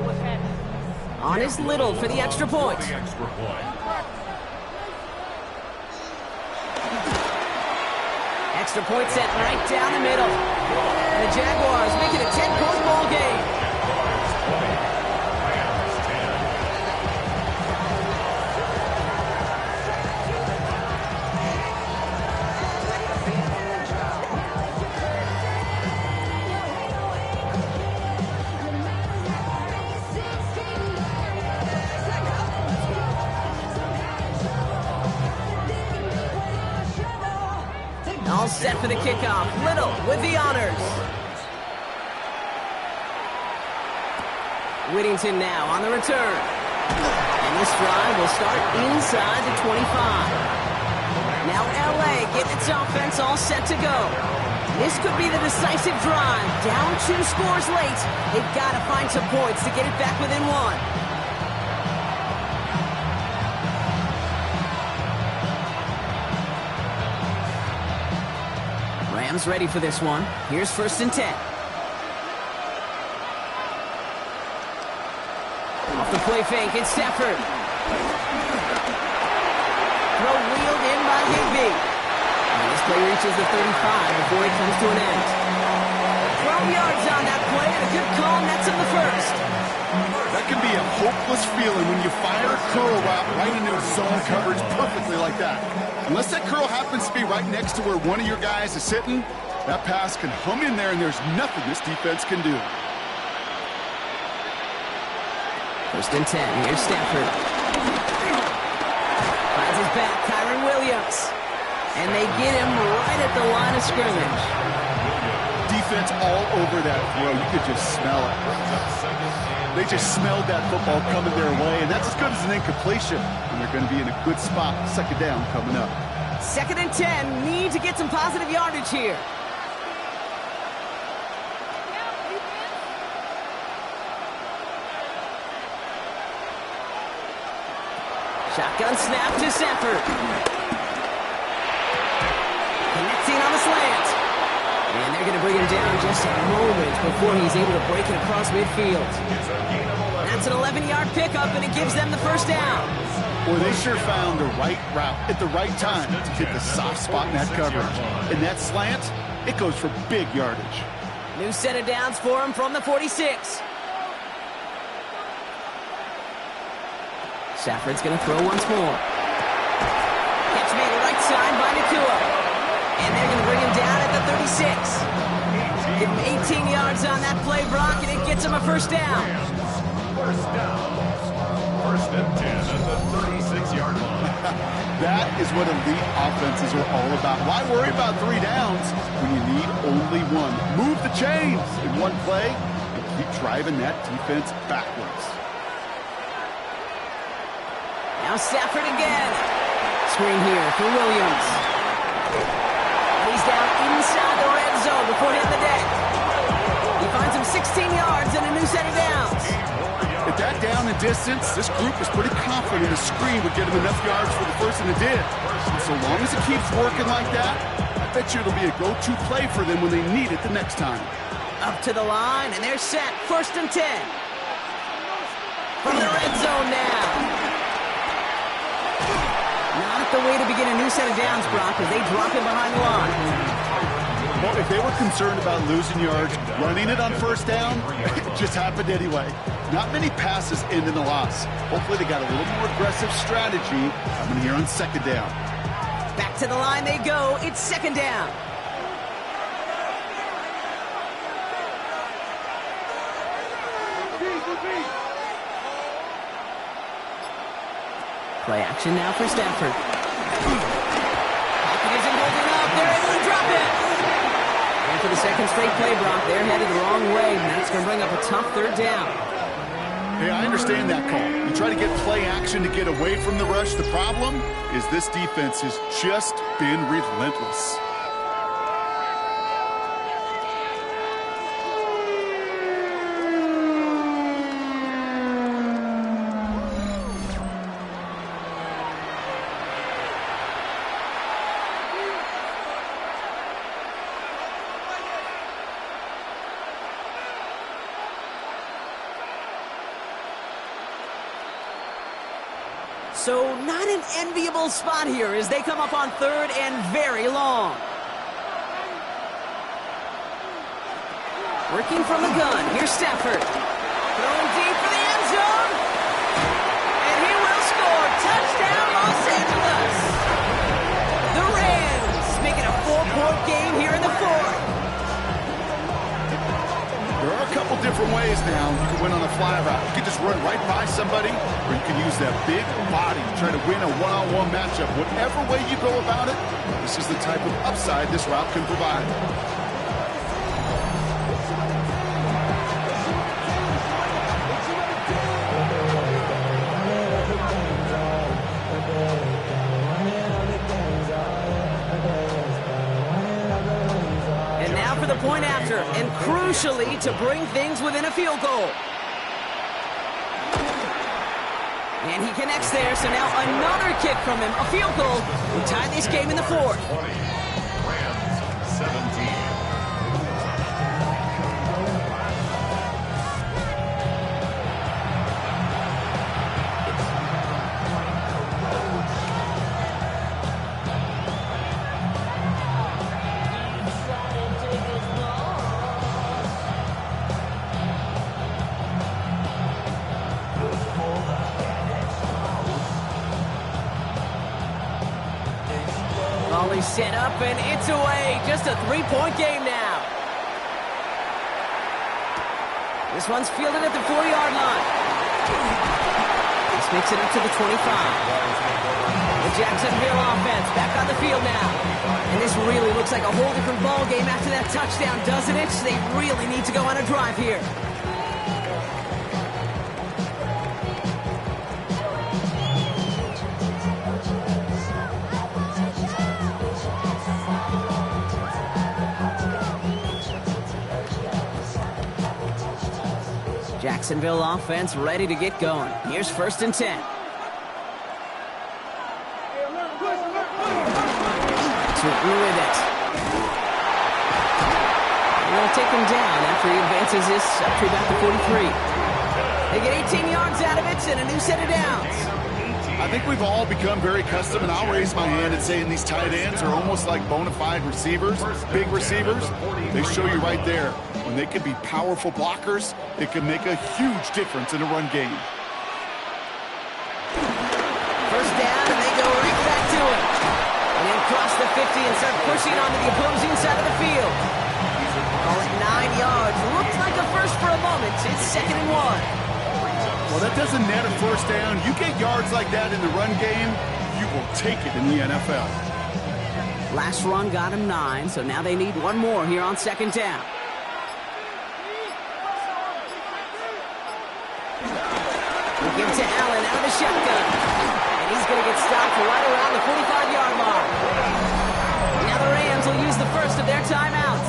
What's happening?
On is Little for the extra point. Extra point set right down the middle. And the Jaguars make it a 10-point ball game. All set for the kickoff. Little with the honors. Whittington now on the return. And this drive will start inside the 25. Now LA getting its offense all set to go. This could be the decisive drive. Down 2 scores late. They've got to find some points to get it back within 1. Rams ready for this one. Here's 1st and 10. Off the play fake, it's Stafford. Throw wheeled in by Higbee. And this play reaches the 35 before it comes to an end. 12 yards on that play, and a good call nets him the first.
That can be a hopeless feeling when you fire a curl route right into zone coverage perfectly like that. Unless that curl happens to be right next to where one of your guys is sitting, that pass can hum in there and there's nothing this defense can do.
1st and 10. Here's Stafford. Finds his back, Kyron Williams. And they get him right at the line of scrimmage.
Defense all over that throw. You could just smell it. They just smelled that football coming their way, and that's as good as an incompletion. And they're going to be in a good spot. 2nd down coming up.
2nd and 10. Need to get some positive yardage here. Shotgun snap to Stafford. Connecting on the slant. And they're going to bring him down just a moment before he's able to break it across midfield. That's an 11-yard pickup, and it gives them the 1st down.
Boy, they sure found the right route at the right time to hit the soft spot in that coverage. And that slant, it goes for big yardage.
New set of downs for him from the 46. Stafford's going to throw once more. Catch made right side by Nakua. And they're going to bring him down at the 36. Give him 18 yards on that play, Brock, and it gets him a 1st down.
1st down. 1st and 10 at the 36-yard line.
That is what elite offenses are all about. Why worry about 3 downs when you need only 1? Move the chains in one play and keep driving that defense backwards.
Now Stafford again. Screen here for Williams. He's down inside the red zone before hitting the deck. He finds him 16 yards and a new set of downs.
At that down and distance, this group was pretty confident the screen would get him enough yards for the first, and it did. And so long as it keeps working like that, I bet you it'll be a go-to play for them when they need it the next time.
Up to the line, and they're set. 1st and 10. From the red zone now. Not the way to begin a new set of downs, Brock, as they drop him behind the line.
Well, if they were concerned about losing yards, running it on 1st down, it just happened anyway. Not many passes end in a loss. Hopefully they got a little more aggressive strategy coming here on 2nd down.
Back to the line they go. It's 2nd down. Play action now for Stafford. Pocket isn't holding up. They're able to drop it. And for the 2nd straight play, Brock, they're headed the wrong way. And that's going to bring up a tough 3rd down.
Hey, I understand that call. You try to get play action to get away from the rush. The problem is this defense has just been relentless.
So not an enviable spot here as they come up on third and very long. Working from the gun. Here's Stafford. Throwing deep for the end zone. And he will score. Touchdown, Los Angeles. The Rams make it a 4-point game here in the fourth.
There are a couple different ways now. You can win on a fly route. You can just run right by somebody, or you can use that big body to try to win a one-on-one matchup. Whatever way you go about it, this is the type of upside this route can provide.
The point after, and crucially to bring things within a field goal. And he connects there, so now another kick from him, a field goal. We tie this game in the fourth.
20, Rams 17.
Volley set up, and it's away. Just a 3-point game now. This one's fielded at the 4-yard line. This makes it up to the 25. The Jacksonville offense back on the field now. And this really looks like a whole different ball game after that touchdown, doesn't it? They really need to go on a drive here. Jacksonville offense ready to get going. Here's 1st and 10. With it. They'll take him down after he advances this up to about the 43. They get 18 yards out of it and a new set of downs.
I think we've all become very accustomed, and I'll raise my hand and say these tight ends are almost like bona fide receivers, big receivers. They show you right there. When they can be powerful blockers, it can make a huge difference in a run game.
First down, and they go right back to it. And then cross the 50 and start pushing onto the opposing side of the field. Call it 9 yards. Looked like a first for a moment. It's 2nd and 1.
Well, that doesn't net a first down. You get yards like that in the run game, you will take it in the NFL.
Last run got him 9, so now they need one more here on 2nd down. Give it to Allen out of the shotgun. And he's going to get stopped right around the 45-yard mark. Now the Rams will use the first of their timeouts.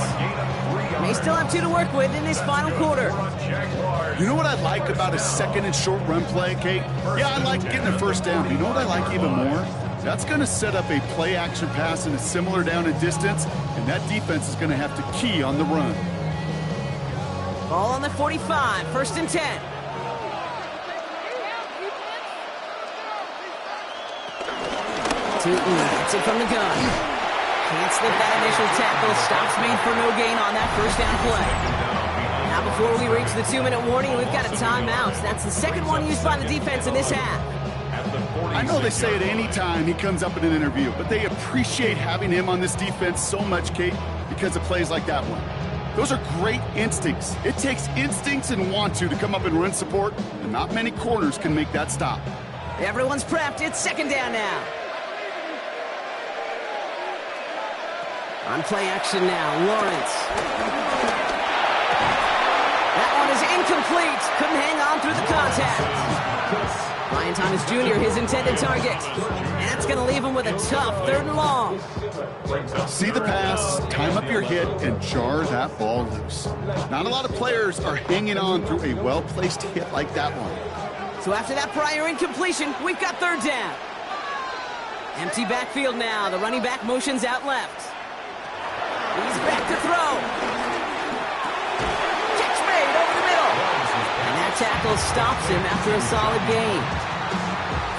They still have 2 to work with in this final quarter.
You know what I like about a 2nd and short run play, Kate? Yeah, I like getting a first down. You know what I like even more? That's going to set up a play-action pass in a similar down and distance, and that defense is going to have to key on the run.
Ball on the 45, 1st and 10. Tootin gets it from the gun. Can't slip that initial tackle. Stops made for no gain on that first down play. Now before we reach the 2-minute warning, we've got a timeout. That's the 2nd one used by the defense in this half.
I know they say it any time he comes up in an interview, but they appreciate having him on this defense so much, Kate, because of plays like that one. Those are great instincts. It takes instincts and want to come up and run support, and not many corners can make that stop.
Everyone's prepped. It's 2nd down now. On play action now, Lawrence. That one is incomplete. Couldn't hang on through the contact. Ryan Thomas Jr., his intended target. And that's going to leave him with a tough 3rd and long.
See the pass, time up your hit, and jar that ball loose. Not a lot of players are hanging on through a well-placed hit like that one.
So after that prior incompletion, we've got 3rd down. Empty backfield now. The running back motions out left. He's back to throw. Catch made over the middle. And that tackle stops him after a solid gain.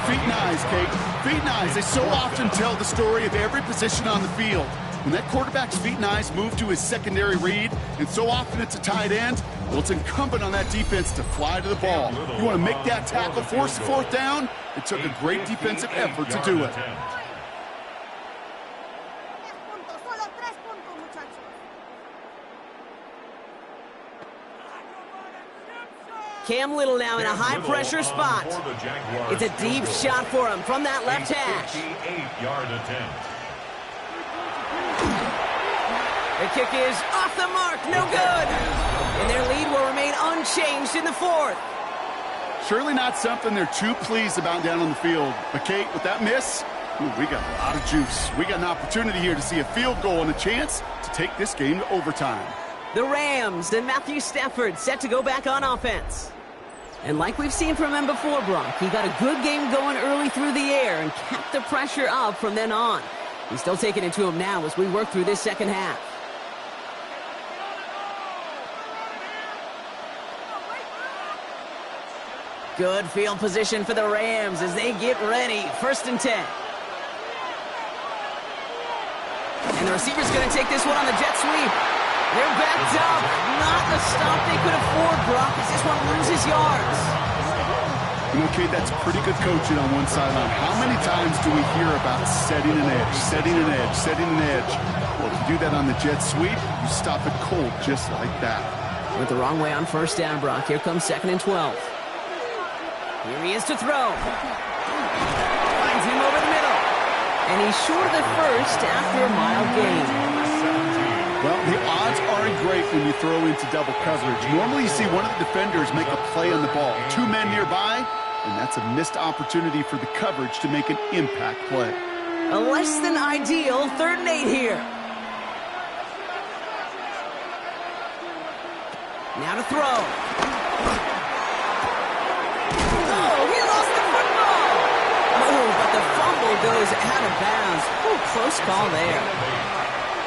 Feet and eyes, Kate. Feet and eyes. They so often tell the story of every position on the field. When that quarterback's feet and eyes move to his secondary read, and so often it's a tight end, well, it's incumbent on that defense to fly to the ball. You want to make that tackle, force the fourth down? It took a great defensive effort to do it.
Cam Little now in a high-pressure spot. It's a deep shot for him from that left hash.
58-yard attempt.
The kick is off the mark, no good. And their lead will remain unchanged in the fourth.
Surely not something they're too pleased about down on the field. But, Kate, with that miss, we got a lot of juice. We got an opportunity here to see a field goal and a chance to take this game to overtime.
The Rams and Matthew Stafford set to go back on offense. And like we've seen from him before, Brock, he got a good game going early through the air and kept the pressure up from then on. He's still taking it to him now as we work through this second half. Good field position for the Rams as they get ready. 1st and 10. And the receiver's going to take this one on the jet sweep. They're backed up. Not a stop they could afford, Brock, as this one loses yards.
You know, Kate, that's pretty good coaching on one sideline. How many times do we hear about setting an edge, setting an edge, setting an edge? Well, if you do that on the jet sweep, you stop it cold just like that.
Went the wrong way on 1st down, Brock. Here comes 2nd and 12. Here he is to throw. Finds him over the middle. And he's short of the first after a mile gain.
Well, the odds aren't great when you throw into double coverage. Normally you see one of the defenders make a play on the ball. 2 men nearby, and that's a missed opportunity for the coverage to make an impact play.
A less than ideal 3rd and 8 here. Now to throw. Oh, he lost the football. Oh, but the fumble goes out of bounds. Oh, close call there.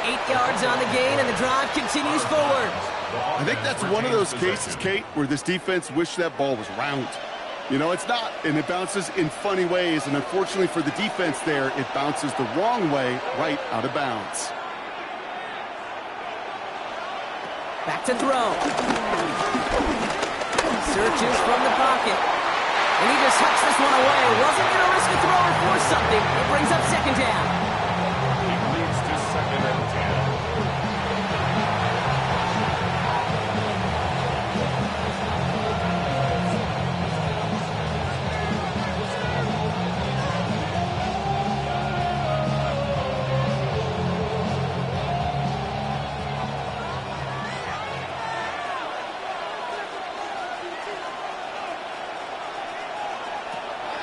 8 yards on the gain, and the drive continues forward.
I think that's one of those cases, Kate, where this defense wished that ball was round. You know, it's not, and it bounces in funny ways, and unfortunately for the defense there, it bounces the wrong way right out of bounds.
Back to throw. Searches from the pocket. And he just hucks this one away. Wasn't going to risk a throw or force something. It brings up 2nd down.
He leads to 2nd and 10.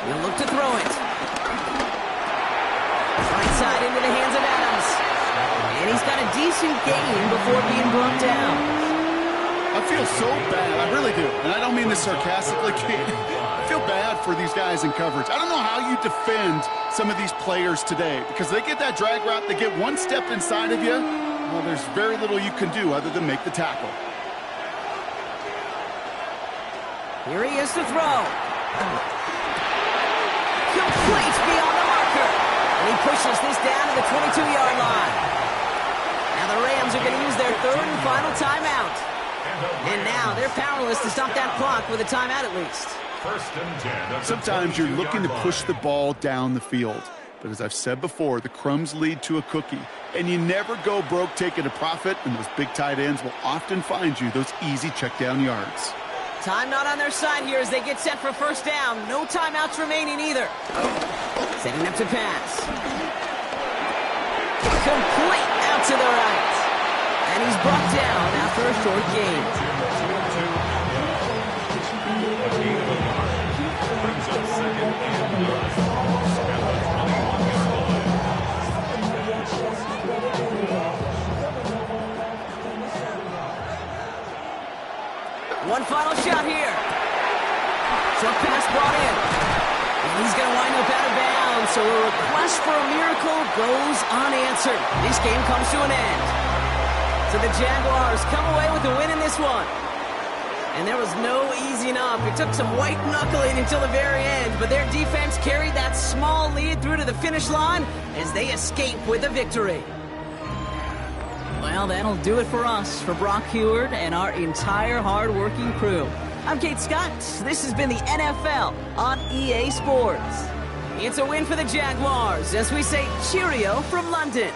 He'll look to throw it. Right side into the hands of Adams. And he's got a decent gain before being brought down.
I feel so bad. I really do. And I don't mean this sarcastically, Kate. I feel bad for these guys in coverage. I don't know how you defend some of these players today because they get that drag route, they get one step inside of you. Well, there's very little you can do other than make the tackle.
Here he is to throw. Complete beyond the marker. And he pushes this down to the 22-yard line. Now the Rams are going to use their 3rd and final timeout. And now they're powerless to stop that clock with a timeout at least.
1st and 10.
Sometimes you're looking to push the ball down the field. But as I've said before, the crumbs lead to a cookie. And you never go broke taking a profit, and those big tight ends will often find you those easy check down yards.
Time not on their side here as they get set for 1st down. No timeouts remaining either. Setting up to pass. Complete out to the right. And he's brought down after a short gain.
Brings up 2nd and
21. One final shot here. Short pass brought in. And he's going to wind up out of bounds, so a request for a miracle goes unanswered. This game comes to an end. So the Jaguars come away with the win in this one. And there was no easing up. It took some white knuckling until the very end, but their defense carried that small lead through to the finish line as they escape with a victory. Well, that'll do it for us, for Brock Heward and our entire hard-working crew. I'm Kate Scott. This has been the NFL on EA Sports. It's a win for the Jaguars as we say cheerio from London.